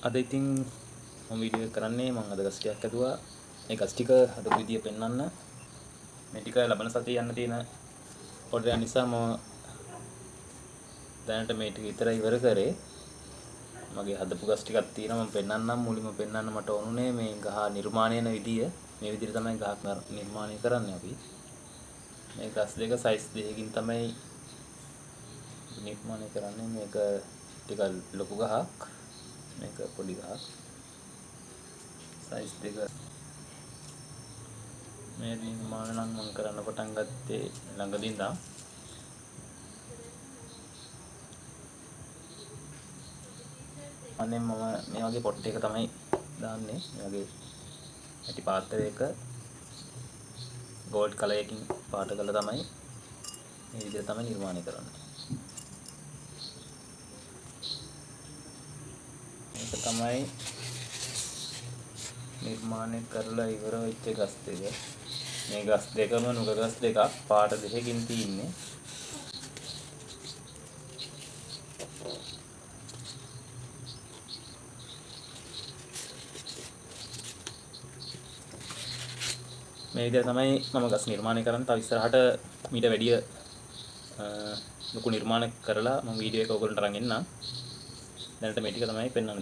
අද ඉතින් මම වීඩියෝ එක කරන්නේ මම අද ගස් ටිකක් ඇදුවා. මේ ගස් ටික හදපු විදිය පෙන්වන්න. මේ ටික ලබන සතියේ යන්න තියෙන ඔර්ඩර් නිසා මම දැනට මේ ටික විතරයි ඉවර කරේ. මගේ හදපු ගස් ටිකක් තියෙනවා මම පෙන්වන්නම්. මුලින්ම පෙන්වන්න මට ඕනුනේ මේ ගහ නිර්මාණය වෙන විදිය. මේ විදිහට තමයි ගහක් නිර්මාණය කරන්නේ අපි. මේ ගස් දෙක සයිස් දෙකකින් තමයි නිර්මාණය කරන්නේ. මේක ටිකක් ලොකු ගහක්. මේක පොඩි ගහක්. සයිස් දෙක මේ නිර්මාණ නම් මම කරන්න පටන් ගත්තේ ළඟදී ඉඳන්. අනේ මම මේ වගේ පොට් එක තමයි දාන්නේ. මේ වගේ ඇටි පාත්‍රයක ගෝල්ඩ් කලර් එකකින් පාට කරලා තමයි මේ විදිහට තමයි නිර්මාණය කරන්නේ. මේක තමයි නිර්මාණය කරලා ඉවර වෙච්ච ගස් දෙක. මේ ගස් දෙකම නුග ගස් දෙකක් පාට දෙකකින් තියෙන්නේ. මේ විදිහට තමයි මම ගස් නිර්මාණය කරන්නේ. තව ඉස්සරහට මීට වැඩිය ලොකු නිර්මාණ කරලා මම වීඩියෝ එක ඔයගොල්ලන්ට අරන් එන්නම්. දැනට මේ ටික තමයි පෙන්වන්නේ.